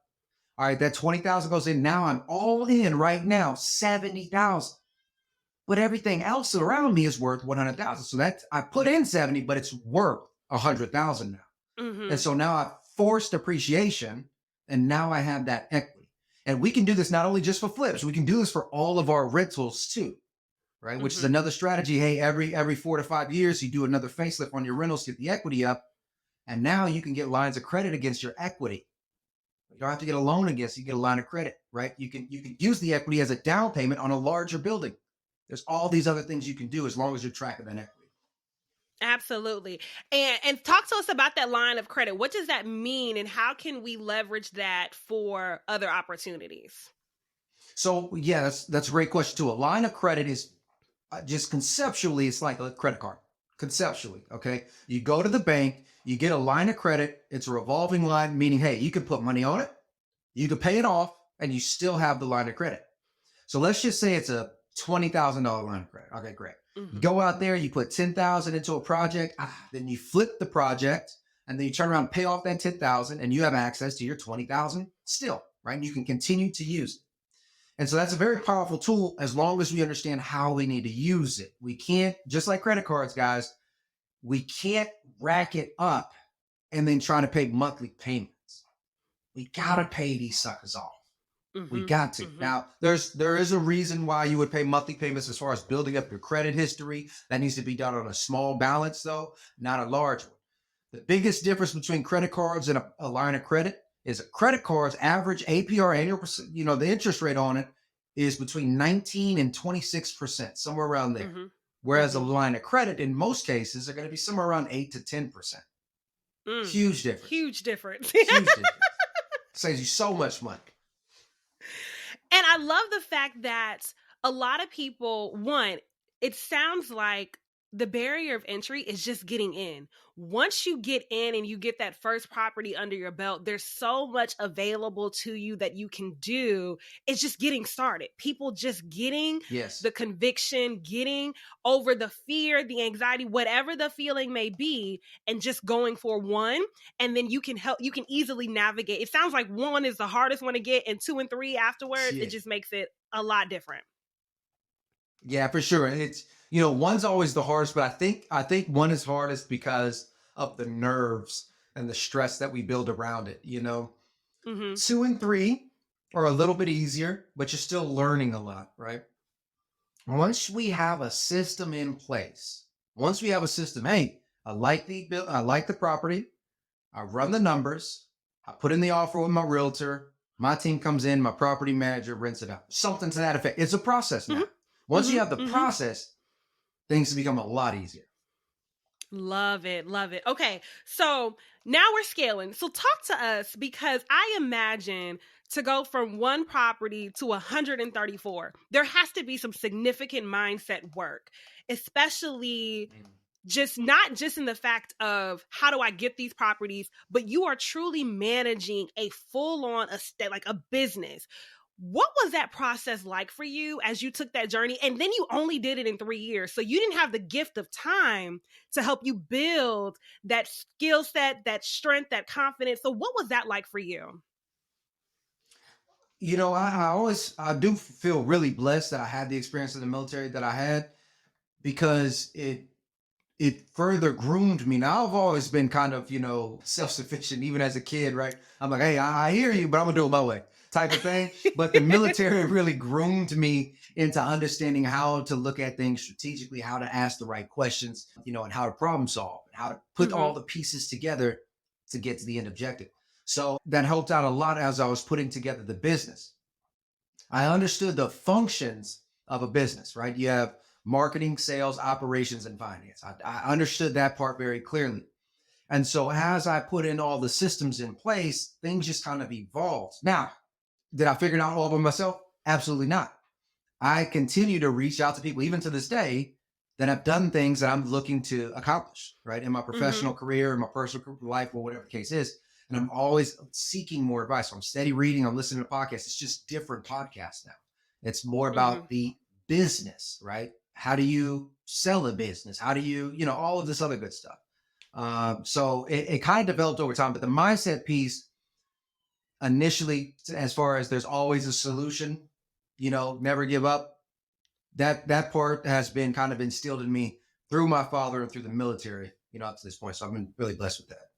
All right, that 20,000 goes in. Now I'm all in right now, 70,000. But everything else around me is worth 100,000. So that's I put in 70, but it's worth 100,000 now. Mm-hmm. And so now I forced appreciation and now I have that equity. And we can do this not only just for flips, we can do this for all of our rentals too, right? Which is another strategy. Hey, every 4 to 5 years, you do another facelift on your rentals, get the equity up. And now you can get lines of credit against your equity. You don't have to get a loan against, you get a line of credit, right? You can use the equity as a down payment on a larger building. There's all these other things you can do as long as you're tracking that equity. Absolutely. And talk to us about that line of credit. What does that mean and how can we leverage that for other opportunities? So yeah, that's a great question too. A line of credit is just conceptually, it's like a credit card. Conceptually, okay? You go to the bank, you get a line of credit. It's a revolving line, meaning, hey, you can put money on it, you can pay it off, and you still have the line of credit. So let's just say it's a $20,000 line of credit. Okay, great. You go out there, you put 10,000 into a project, then you flip the project, and then you turn around and pay off that 10,000, and you have access to your 20,000 still, right? And you can continue to use it. And so that's a very powerful tool as long as we understand how we need to use it. We can't, just like credit cards, guys, we can't rack it up and then try to pay monthly payments. We gotta pay these suckers off. We got to. Now, there is a reason why you would pay monthly payments as far as building up your credit history. That needs to be done on a small balance, though, not a large one. The biggest difference between credit cards and a line of credit is a credit card's average APR annual, the interest rate on it is between 19 and 26%, somewhere around there. Whereas a line of credit, in most cases, are going to be somewhere around 8 to 10%. Huge difference. Huge difference. Huge difference. Saves you so much money. And I love the fact that a lot of people, one, it sounds like the barrier of entry is just getting in. Once you get in and you get that first property under your belt, there's so much available to you that you can do. It's just getting started. People just getting the conviction, getting over the fear, the anxiety, whatever the feeling may be, and just going for one. And then you can easily navigate. It sounds like one is the hardest one to get, and 2 and 3 afterwards, it just makes it a lot different. Yeah, for sure. It's, one's always the hardest, but I think one is hardest because of the nerves and the stress that we build around it. 2 and 3 are a little bit easier, but you're still learning a lot, right? Once we have a system in place, hey, I like the property, I run the numbers, I put in the offer with my realtor, my team comes in, my property manager rents it out. Something to that effect. It's a process now. Once you have the process, things become a lot easier. Love it. Love it. Okay. So now we're scaling. So talk to us, because I imagine to go from one property to 134, there has to be some significant mindset work, especially not just in the fact of how do I get these properties, but you are truly managing a full-on estate, like a business. What was that process like for you as you took that journey? And then you only did it in 3 years. So you didn't have the gift of time to help you build that skill set, that strength, that confidence. So what was that like for you? I do feel really blessed that I had the experience in the military that I had because it further groomed me. Now I've always been kind of, self-sufficient, even as a kid, right? I'm like, hey, I hear you, but I'm gonna do it my way, type of thing. But the military really groomed me into understanding how to look at things strategically, how to ask the right questions, and how to problem solve, and how to put all Mm-hmm. the pieces together to get to the end objective. So that helped out a lot as I was putting together the business. I understood the functions of a business, right? You have marketing, sales, operations, and finance. I understood that part very clearly. And so as I put in all the systems in place, things just kind of evolved. Now, did I figure it out all by myself? Absolutely not. I continue to reach out to people, even to this day, that have done things that I'm looking to accomplish, right? In my Mm-hmm. professional career, in my personal life, or whatever the case is. And I'm always seeking more advice. So I'm steady reading, I'm listening to podcasts. It's just different podcasts now. It's more Mm-hmm. about the business, right? How do you sell a business? How do you, all of this other good stuff. So it kind of developed over time, but the mindset piece initially, as far as there's always a solution, never give up, that part has been kind of instilled in me through my father and through the military, up to this point. So I've been really blessed with that.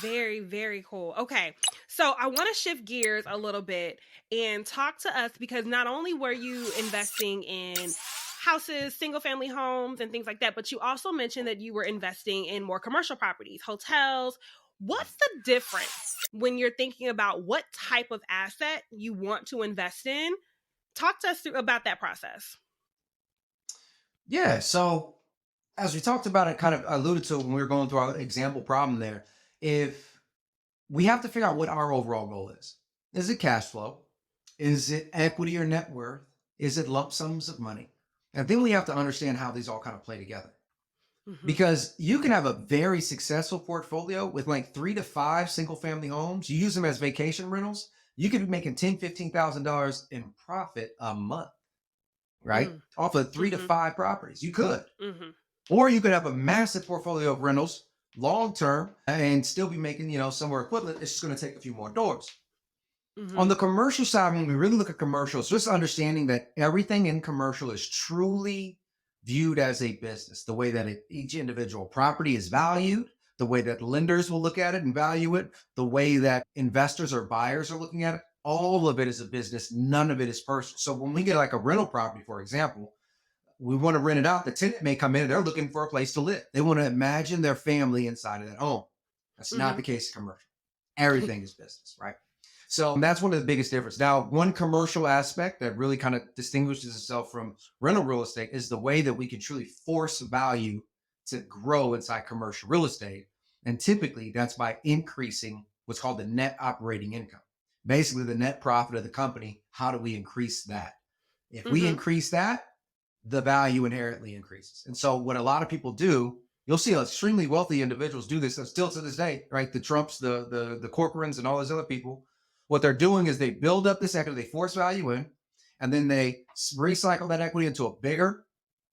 Very, very cool. Okay. So I want to shift gears a little bit and talk to us because not only were you investing in houses, single family homes, and things like that, but you also mentioned that you were investing in more commercial properties, hotels. What's the difference when you're thinking about what type of asset you want to invest in? Talk to us through about that process. Yeah. So as we talked about it, kind of alluded to when we were going through our example problem there, if we have to figure out what our overall goal is it cash flow? Is it equity or net worth? Is it lump sums of money? And then we have to understand how these all kind of play together. Mm-hmm. Because you can have a very successful portfolio with like 3 to 5 single family homes. You use them as vacation rentals. You could be making $10,000, $15,000 in profit a month, right? Mm, Off of three to mm-hmm. five properties. You could. Mm-hmm. Or you could have a massive portfolio of rentals long term and still be making, somewhere equivalent. It's just going to take a few more doors. On Mm-hmm. the commercial side, when we really look at commercials, just understanding that everything in commercial is truly viewed as a business, the way that each individual property is valued, the way that lenders will look at it and value it, the way that investors or buyers are looking at it, all of it is a business. None of it is personal. So when we get like a rental property, for example, we want to rent it out. The tenant may come in and they're looking for a place to live. They want to imagine their family inside of that home. That's not Mm-hmm. the case in commercial. Everything is business, right? So that's one of the biggest differences. Now, one commercial aspect that really kind of distinguishes itself from rental real estate is the way that we can truly force value to grow inside commercial real estate. And typically that's by increasing what's called the net operating income. Basically, the net profit of the company. How do we increase that? If we Mm-hmm. increase that, the value inherently increases. And so what a lot of people do, you'll see extremely wealthy individuals do this still to this day, right? The Trumps, the Corcorans and all those other people, what they're doing is they build up this equity, they force value in, and then they recycle that equity into a bigger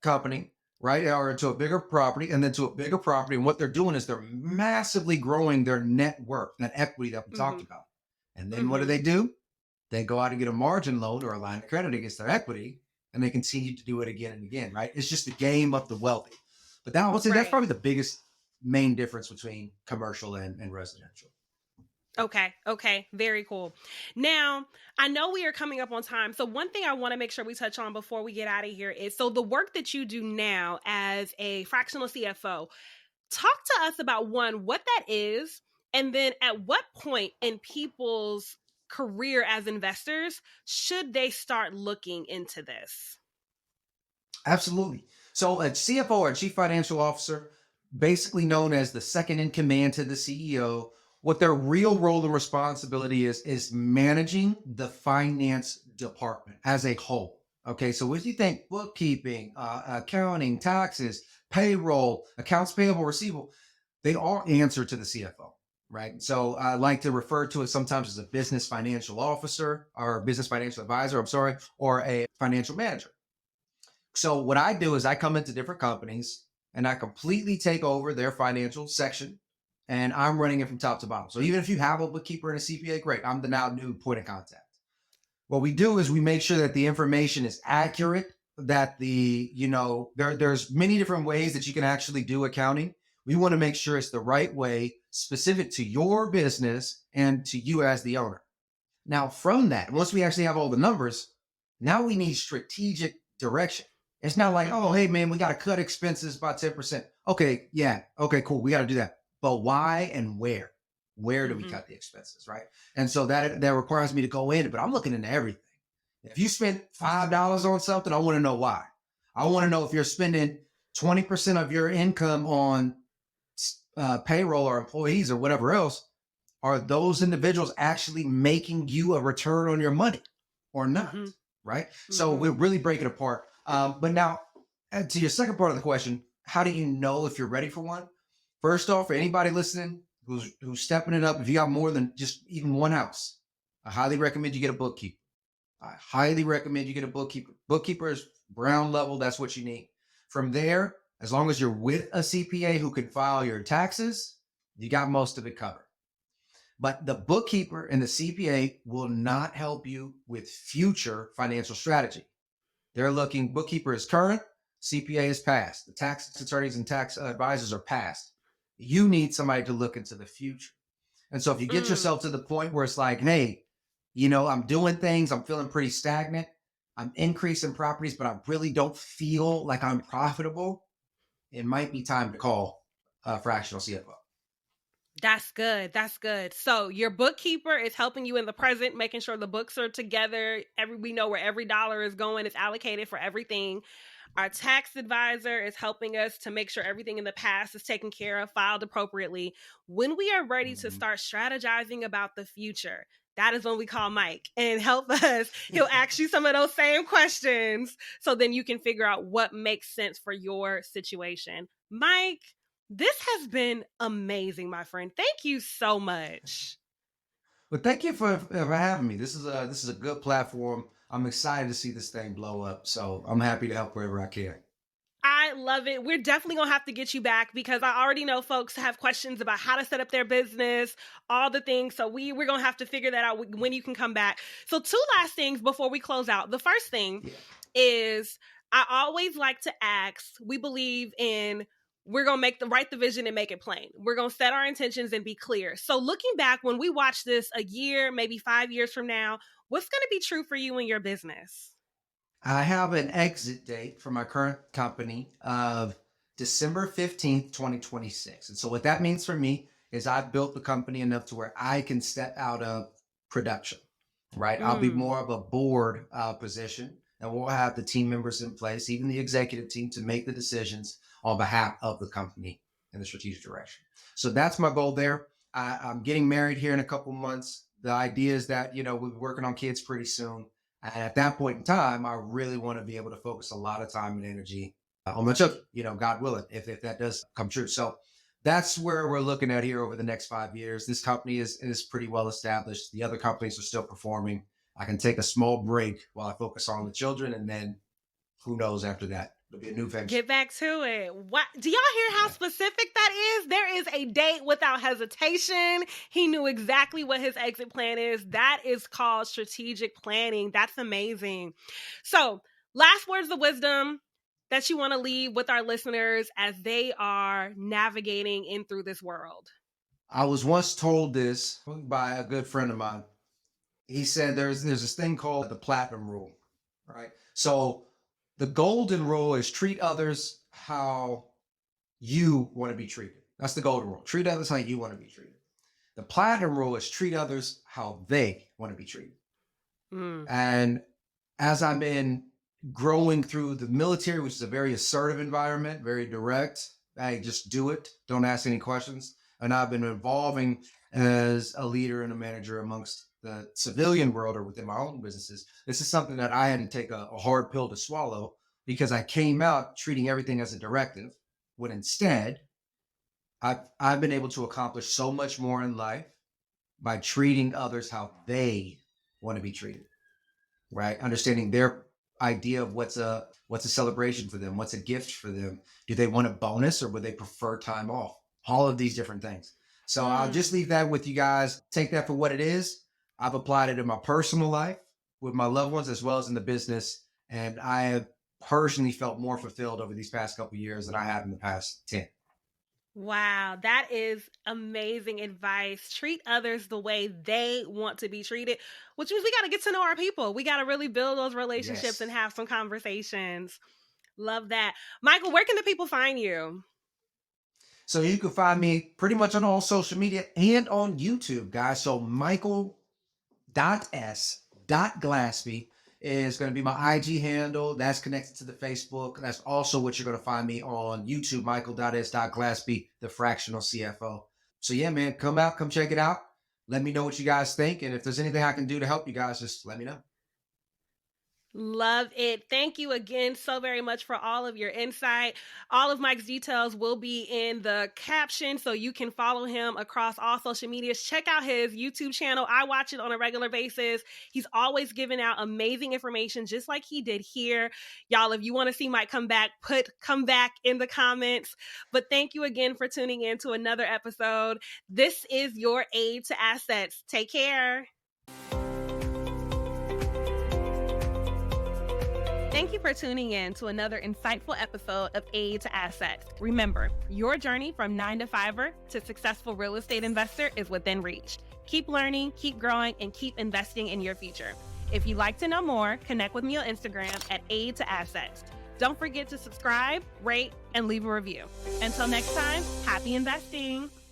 company, right? Or into a bigger property and then to a bigger property. And what they're doing is they're massively growing their net worth, that equity that we talked Mm-hmm. about. And then what Mm-hmm. do? They go out and get a margin loan or a line of credit against their equity, and they continue to do it again and again, right? It's just the game of the wealthy. But that, I would say that's Right. probably the biggest main difference between commercial and residential. Okay. Okay. Very cool. Now, I know we are coming up on time. So, one thing I want to make sure we touch on before we get out of here is so the work that you do now as a fractional CFO, talk to us about one, what that is, and then at what point in people's career as investors should they start looking into this? Absolutely. So a CFO or a chief financial officer, basically known as the second in command to the CEO, what their real role and responsibility is managing the finance department as a whole. Okay, so if you think bookkeeping, accounting, taxes, payroll, accounts payable, receivable, they all answer to the CFO. right? So I like to refer to it sometimes as a business financial officer or business financial advisor, I'm sorry, or a financial manager. So what I do is I come into different companies and I completely take over their financial section and I'm running it from top to bottom. So even if you have a bookkeeper and a CPA, great. I'm the now new point of contact. What we do is we make sure that the information is accurate, that there's many different ways that you can actually do accounting. We want to make sure it's the right way, specific to your business and to you as the owner. Now, from that, once we actually have all the numbers, now we need strategic direction. It's not like, oh, hey, Mhm. man, we got to cut expenses by 10%. Okay, yeah, okay, cool. We got to do that. But why and where? Where do we Mhm. cut the expenses, right? And so that requires me to go in, but I'm looking into everything. If you spend $5 on something, I want to know why. I want to know if you're spending 20% of your income on payroll or employees or whatever else, are those individuals actually making you a return on your money or not? Mhm. Right. So Mhm. we'll really break it apart. But now, to your second part of the question, how do you know if you're ready for one? First off, for anybody listening who's stepping it up, if you got more than just even one house, I highly recommend you get a bookkeeper. I highly recommend you get a bookkeeper. Bookkeeper is ground level. That's what you need. From there, as long as you're with a CPA who can file your taxes, you got most of it covered. But the bookkeeper and the CPA will not help you with future financial strategy. They're looking, bookkeeper is current, CPA is past. The tax attorneys and tax advisors are past. You need somebody to look into the future. And so if you get Mm. yourself to the point where it's like, hey, I'm doing things, I'm feeling pretty stagnant, I'm increasing properties, but I really don't feel like I'm profitable, it might be time to call a fractional CFO. That's good. That's good. So your bookkeeper is helping you in the present, making sure the books are together. We know where every dollar is going, it's allocated for everything. Our tax advisor is helping us to make sure everything in the past is taken care of, filed appropriately. When we are ready to Mhm. start strategizing about the future, that is when we call Mike and help us. He'll ask you some of those same questions so then you can figure out what makes sense for your situation. Mike, this has been amazing, my friend. Thank you so much. But thank you for having me. This is a good platform. I'm excited to see this thing blow up. So I'm happy to help wherever I can. I love it. We're definitely going to have to get you back because I already know folks have questions about how to set up their business, all the things. So we're going to have to figure that out when you can come back. So two last things before we close out. The first thing Yeah. is I always like to ask, we believe in we're going to write the vision and make it plain. We're going to set our intentions and be clear. So looking back, when we watch this a year, maybe 5 years from now, what's going to be true for you and your business? I have an exit date for my current company of December 15th, 2026. And so what that means for me is I've built the company enough to where I can step out of production, right? I'll be Mm. more of a board position and we'll have the team members in place, even the executive team, to make the decisions on behalf of the company in the strategic direction. So that's my goal there. I'm getting married here in a couple months. The idea is that, we'll be working on kids pretty soon. And at that point in time, I really want to be able to focus a lot of time and energy on my children, God willing, if that does come true. So that's where we're looking at here over the next 5 years. This company is pretty well established. The other companies are still performing. I can take a small break while I focus on the children, and then who knows after that? It'll be a new venture. Get back to it. What do y'all hear how Yeah. specific that is? There is a date without hesitation. He knew exactly what his exit plan is. That is called strategic planning. That's amazing. So, last words of wisdom that you want to leave with our listeners as they are navigating in through this world. I was once told this by a good friend of mine. He said there's this thing called the platinum rule, right? So the golden rule is treat others how you want to be treated. That's the golden rule. Treat others how you want to be treated. The platinum rule is treat others how they want to be treated. Mm. And as I've been growing through the military, which is a very assertive environment, very direct, hey, just do it, don't ask any questions. And I've been evolving as a leader and a manager amongst the civilian world or within my own businesses. This is something that I had to take a hard pill to swallow because I came out treating everything as a directive, when instead I've been able to accomplish so much more in life by treating others how they want to be treated, right? Understanding their idea of what's a celebration for them, what's a gift for them. Do they want a bonus or would they prefer time off? All of these different things. So I'll just leave that with you guys. Take that for what it is. I've applied it in my personal life with my loved ones as well as in the business. And I have personally felt more fulfilled over these past couple of years than I have in the past 10. Wow, that is amazing advice. Treat others the way they want to be treated, which means we got to get to know our people. We got to really build those relationships Yes. and have some conversations. Love that. Michael, where can the people find you? So you can find me pretty much on all social media and on YouTube, guys. So Michael.s.Glaspie is going to be my IG handle. That's connected to the Facebook. That's also what you're going to find me on YouTube, Michael.s.Glaspie, the Fractional CFO. So yeah, man, come out, come check it out. Let me know what you guys think. And if there's anything I can do to help you guys, just let me know. Love it. Thank you again so very much for all of your insight. All of Mike's details will be in the caption so you can follow him across all social medias. Check out his YouTube channel. I watch it on a regular basis. He's always giving out amazing information just like he did here. Y'all, if you want to see Mike come back in the comments. But thank you again for tuning in to another episode. This is your Aid to Assets. Take care. Thank you for tuning in to another insightful episode of Aid to Assets. Remember, your journey from 9-to-5er to successful real estate investor is within reach. Keep learning, keep growing, and keep investing in your future. If you'd like to know more, connect with me on Instagram at Aid to Assets. Don't forget to subscribe, rate, and leave a review. Until next time, happy investing.